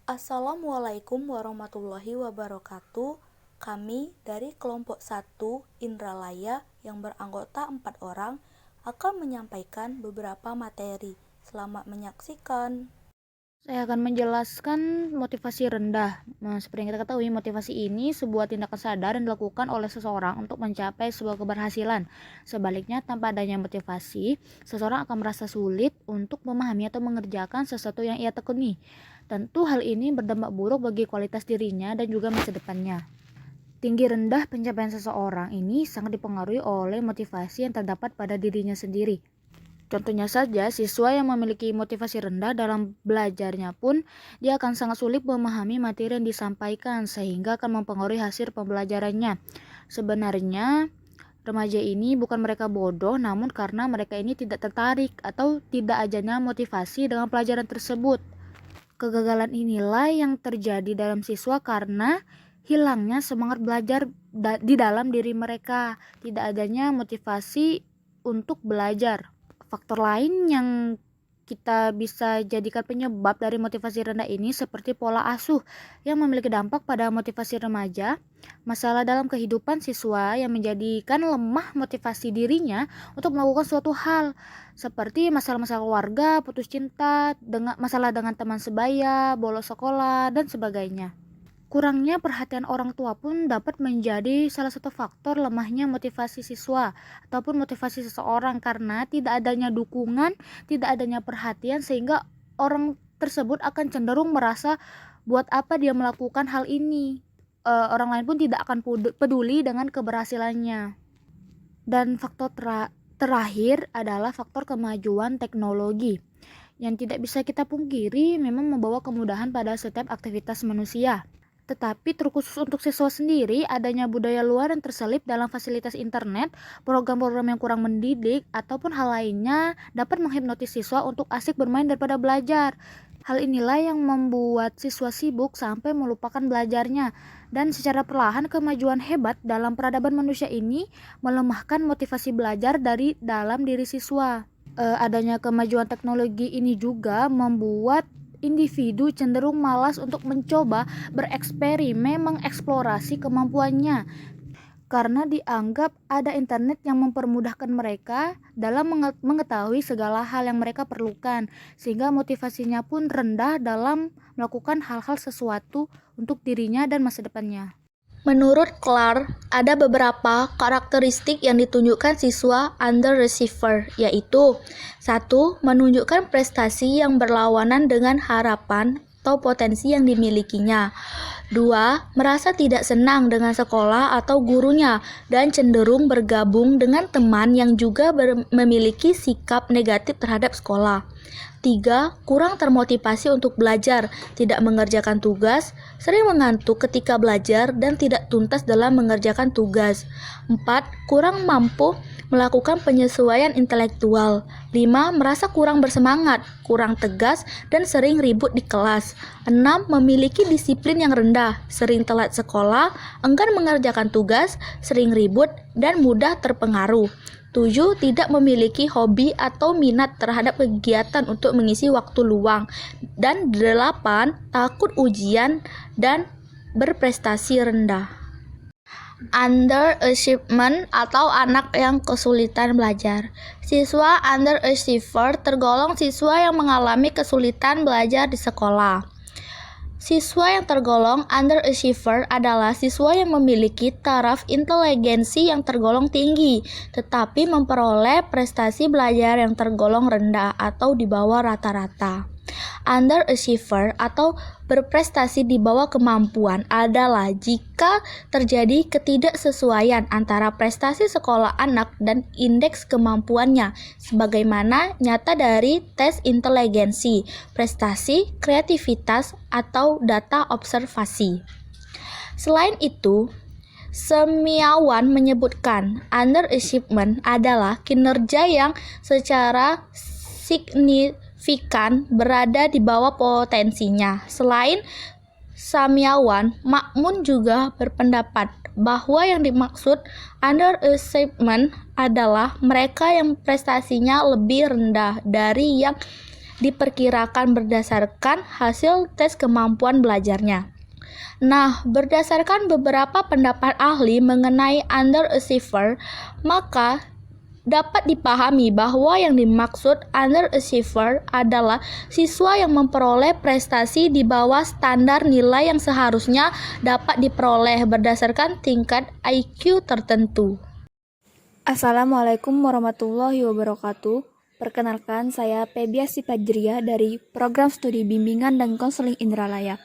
Assalamualaikum warahmatullahi wabarakatuh. Kami dari kelompok 1 Indralaya yang beranggota 4 orang akan menyampaikan beberapa materi. Selamat menyaksikan. Saya akan menjelaskan motivasi rendah. Seperti yang kita ketahui, motivasi ini sebuah tindakan sadar yang dilakukan oleh seseorang untuk mencapai sebuah keberhasilan. Sebaliknya, tanpa adanya motivasi, seseorang akan merasa sulit untuk memahami atau mengerjakan sesuatu yang ia tekuni. Tentu hal ini berdampak buruk bagi kualitas dirinya dan juga masa depannya. Tinggi rendah pencapaian seseorang ini sangat dipengaruhi oleh motivasi yang terdapat pada dirinya sendiri. Contohnya saja, siswa yang memiliki motivasi rendah dalam belajarnya pun, dia akan sangat sulit memahami materi yang disampaikan sehingga akan mempengaruhi hasil pembelajarannya. Sebenarnya, remaja ini bukan mereka bodoh, namun karena mereka ini tidak tertarik atau tidak adanya motivasi dengan pelajaran tersebut. Kegagalan inilah yang terjadi dalam siswa karena hilangnya semangat belajar di dalam diri mereka, tidak adanya motivasi untuk belajar. Faktor lain yang kita bisa jadikan penyebab dari motivasi rendah ini seperti pola asuh yang memiliki dampak pada motivasi remaja, masalah dalam kehidupan siswa yang menjadikan lemah motivasi dirinya untuk melakukan suatu hal, seperti masalah-masalah keluarga, putus cinta, masalah dengan teman sebaya, bolos sekolah, dan sebagainya. Kurangnya perhatian orang tua pun dapat menjadi salah satu faktor lemahnya motivasi siswa ataupun motivasi seseorang karena tidak adanya dukungan, tidak adanya perhatian sehingga orang tersebut akan cenderung merasa buat apa dia melakukan hal ini. Orang lain pun tidak akan peduli dengan keberhasilannya. Dan faktor terakhir adalah faktor kemajuan teknologi yang tidak bisa kita pungkiri memang membawa kemudahan pada setiap aktivitas manusia. Tetapi terkhusus untuk siswa sendiri, adanya budaya luar yang terselip dalam fasilitas internet, program-program yang kurang mendidik, ataupun hal lainnya dapat menghipnotis siswa untuk asik bermain daripada belajar. Hal inilah yang membuat siswa sibuk sampai melupakan belajarnya. Dan secara perlahan kemajuan hebat dalam peradaban manusia ini melemahkan motivasi belajar dari dalam diri siswa. Adanya kemajuan teknologi ini juga membuat individu cenderung malas untuk mencoba bereksperimen mengeksplorasi kemampuannya karena dianggap ada internet yang mempermudahkan mereka dalam mengetahui segala hal yang mereka perlukan, sehingga motivasinya pun rendah dalam melakukan hal-hal sesuatu untuk dirinya dan masa depannya. Menurut Clark, ada beberapa karakteristik yang ditunjukkan siswa underachiever, yaitu 1. Menunjukkan prestasi yang berlawanan dengan harapan atau potensi yang dimilikinya. 2. Merasa tidak senang dengan sekolah atau gurunya dan cenderung bergabung dengan teman yang juga memiliki sikap negatif terhadap sekolah. 3. Kurang termotivasi untuk belajar, tidak mengerjakan tugas, sering mengantuk ketika belajar dan tidak tuntas dalam mengerjakan tugas. 4. Kurang mampu melakukan penyesuaian intelektual. 5. Merasa kurang bersemangat, kurang tegas, dan sering ribut di kelas. 6. Memiliki disiplin yang rendah, sering telat sekolah, enggan mengerjakan tugas, sering ribut, dan mudah terpengaruh. 7. Tidak memiliki hobi atau minat terhadap kegiatan untuk mengisi waktu luang. Dan 8. Takut ujian dan berprestasi rendah. Underachievement atau anak yang kesulitan belajar. Siswa underachiever tergolong siswa yang mengalami kesulitan belajar di sekolah. Siswa yang tergolong underachiever adalah siswa yang memiliki taraf inteligensi yang tergolong tinggi, tetapi memperoleh prestasi belajar yang tergolong rendah atau di bawah rata-rata. Underachiever atau berprestasi di bawah kemampuan adalah jika terjadi ketidaksesuaian antara prestasi sekolah anak dan indeks kemampuannya, sebagaimana nyata dari tes inteligensi, prestasi, kreativitas, atau data observasi. Selain itu, Semiawan menyebutkan underachievement adalah kinerja yang secara signifikan berada di bawah potensinya. Selain Samiawan, Makmun juga berpendapat bahwa yang dimaksud underachievement adalah mereka yang prestasinya lebih rendah dari yang diperkirakan berdasarkan hasil tes kemampuan belajarnya. Nah, berdasarkan beberapa pendapat ahli mengenai underachiever, maka dapat dipahami bahwa yang dimaksud underachiever adalah siswa yang memperoleh prestasi di bawah standar nilai yang seharusnya dapat diperoleh berdasarkan tingkat IQ tertentu. Assalamualaikum warahmatullahi wabarakatuh. Perkenalkan, saya Febiasi Fajriah dari Program Studi Bimbingan dan Konseling Indralaya.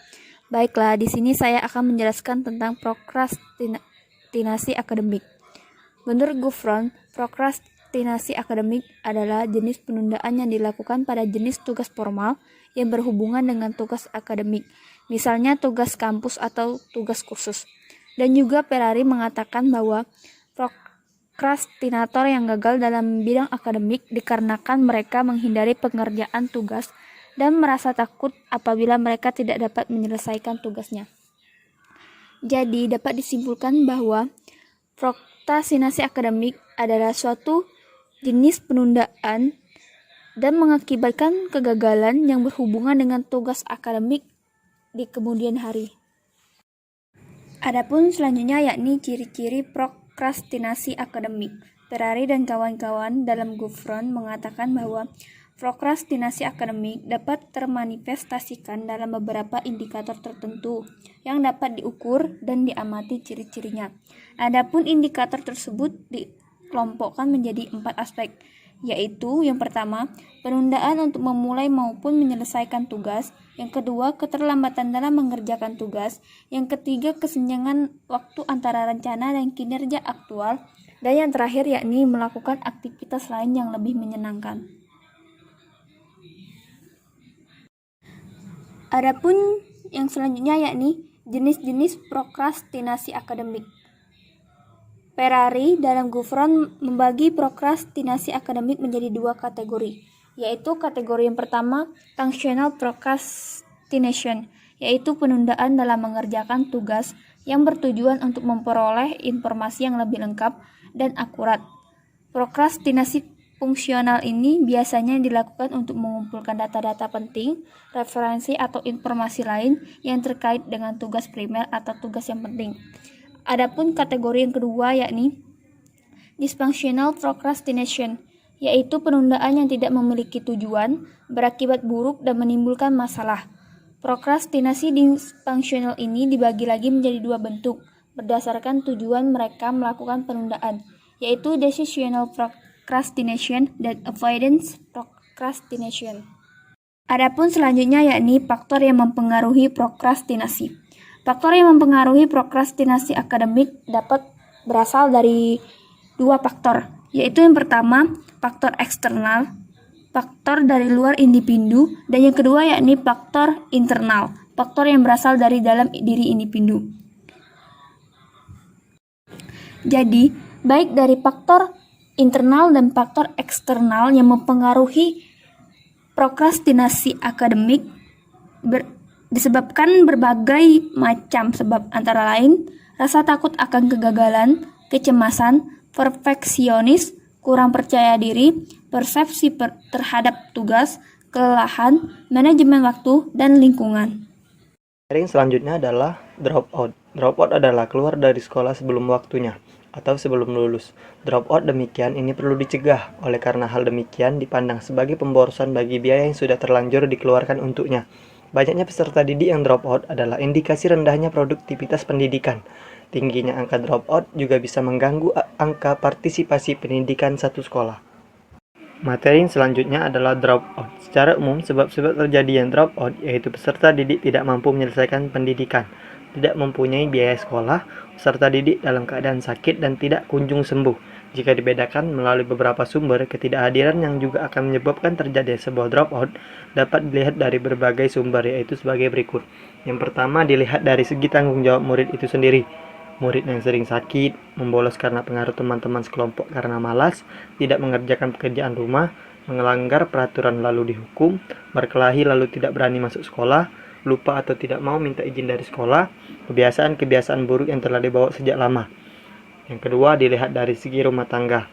Baiklah, di sini saya akan menjelaskan tentang prokrastinasi akademik. Menurut Gufron, prokrastinasi akademik adalah jenis penundaan yang dilakukan pada jenis tugas formal yang berhubungan dengan tugas akademik, misalnya tugas kampus atau tugas kursus. Dan juga Ferrari mengatakan bahwa prokrastinator yang gagal dalam bidang akademik dikarenakan mereka menghindari pengerjaan tugas dan merasa takut apabila mereka tidak dapat menyelesaikan tugasnya. Jadi, dapat disimpulkan bahwa prokrastinasi akademik adalah suatu jenis penundaan dan mengakibatkan kegagalan yang berhubungan dengan tugas akademik di kemudian hari. Adapun selanjutnya yakni ciri-ciri prokrastinasi akademik. Ferrari dan kawan-kawan dalam Gufron mengatakan bahwa prokrastinasi akademik dapat termanifestasikan dalam beberapa indikator tertentu yang dapat diukur dan diamati ciri-cirinya. Adapun indikator tersebut dikelompokkan menjadi 4 aspek, yaitu yang pertama, penundaan untuk memulai maupun menyelesaikan tugas, yang kedua, keterlambatan dalam mengerjakan tugas, yang ketiga, kesenjangan waktu antara rencana dan kinerja aktual, dan yang terakhir yakni melakukan aktivitas lain yang lebih menyenangkan. Adapun yang selanjutnya yakni jenis-jenis prokrastinasi akademik. Ferrari dalam Gufron membagi prokrastinasi akademik menjadi 2 kategori, yaitu kategori yang pertama, functional procrastination, yaitu penundaan dalam mengerjakan tugas yang bertujuan untuk memperoleh informasi yang lebih lengkap dan akurat. Prokrastinasi fungsional ini biasanya dilakukan untuk mengumpulkan data-data penting, referensi atau informasi lain yang terkait dengan tugas primer atau tugas yang penting. Adapun kategori yang kedua yakni dysfunctional procrastination, yaitu penundaan yang tidak memiliki tujuan, berakibat buruk dan menimbulkan masalah. Prokrastinasi dysfunctional ini dibagi lagi menjadi 2 bentuk berdasarkan tujuan mereka melakukan penundaan, yaitu decisional procrastination dan avoidance procrastination. Adapun selanjutnya yakni faktor yang mempengaruhi prokrastinasi. Faktor yang mempengaruhi prokrastinasi akademik dapat berasal dari 2 faktor, yaitu yang pertama, faktor eksternal, faktor dari luar individu, dan yang kedua yakni faktor internal, faktor yang berasal dari dalam diri individu. Jadi, baik dari faktor internal dan faktor eksternal yang mempengaruhi prokrastinasi akademik disebabkan berbagai macam sebab, antara lain rasa takut akan kegagalan, kecemasan, perfeksionis, kurang percaya diri, persepsi terhadap tugas, kelelahan, manajemen waktu, dan lingkungan. Selanjutnya adalah dropout. Dropout adalah keluar dari sekolah sebelum waktunya atau sebelum lulus. Dropout demikian ini perlu dicegah, oleh karena hal demikian dipandang sebagai pemborosan bagi biaya yang sudah terlanjur dikeluarkan untuknya. Banyaknya peserta didik yang dropout adalah indikasi rendahnya produktivitas pendidikan. Tingginya angka dropout juga bisa mengganggu angka partisipasi pendidikan satu sekolah. Materi selanjutnya adalah dropout. Secara umum, sebab-sebab terjadinya dropout yaitu peserta didik tidak mampu menyelesaikan pendidikan, tidak mempunyai biaya sekolah, peserta didik dalam keadaan sakit dan tidak kunjung sembuh. Jika dibedakan melalui beberapa sumber, ketidakhadiran yang juga akan menyebabkan terjadi sebuah dropout dapat dilihat dari berbagai sumber, yaitu sebagai berikut. Yang pertama, dilihat dari segi tanggung jawab murid itu sendiri. Murid yang sering sakit, membolos karena pengaruh teman-teman sekelompok karena malas, tidak mengerjakan pekerjaan rumah, melanggar peraturan lalu dihukum, berkelahi lalu tidak berani masuk sekolah, lupa atau tidak mau minta izin dari sekolah, kebiasaan-kebiasaan buruk yang telah dibawa sejak lama. Yang kedua, dilihat dari segi rumah tangga.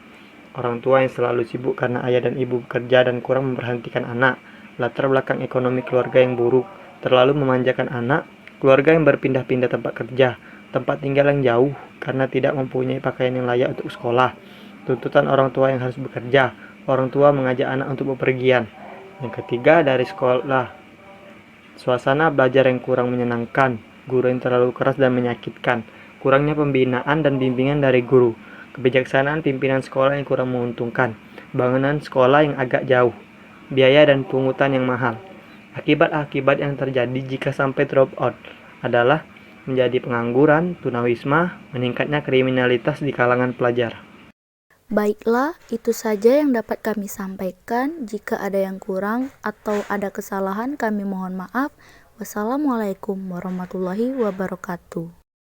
Orang tua yang selalu sibuk karena ayah dan ibu bekerja dan kurang memperhatikan anak, latar belakang ekonomi keluarga yang buruk, terlalu memanjakan anak, keluarga yang berpindah-pindah tempat kerja, tempat tinggal yang jauh karena tidak mempunyai pakaian yang layak untuk sekolah, tuntutan orang tua yang harus bekerja, orang tua mengajak anak untuk bepergian. Yang ketiga, dari sekolah, suasana belajar yang kurang menyenangkan, guru yang terlalu keras dan menyakitkan, kurangnya pembinaan dan bimbingan dari guru, kebijaksanaan pimpinan sekolah yang kurang menguntungkan, bangunan sekolah yang agak jauh, biaya dan pungutan yang mahal. Akibat-akibat yang terjadi jika sampai drop out adalah menjadi pengangguran, tunawisma, meningkatnya kriminalitas di kalangan pelajar. Baiklah, itu saja yang dapat kami sampaikan. Jika ada yang kurang atau ada kesalahan, kami mohon maaf. Wassalamualaikum warahmatullahi wabarakatuh.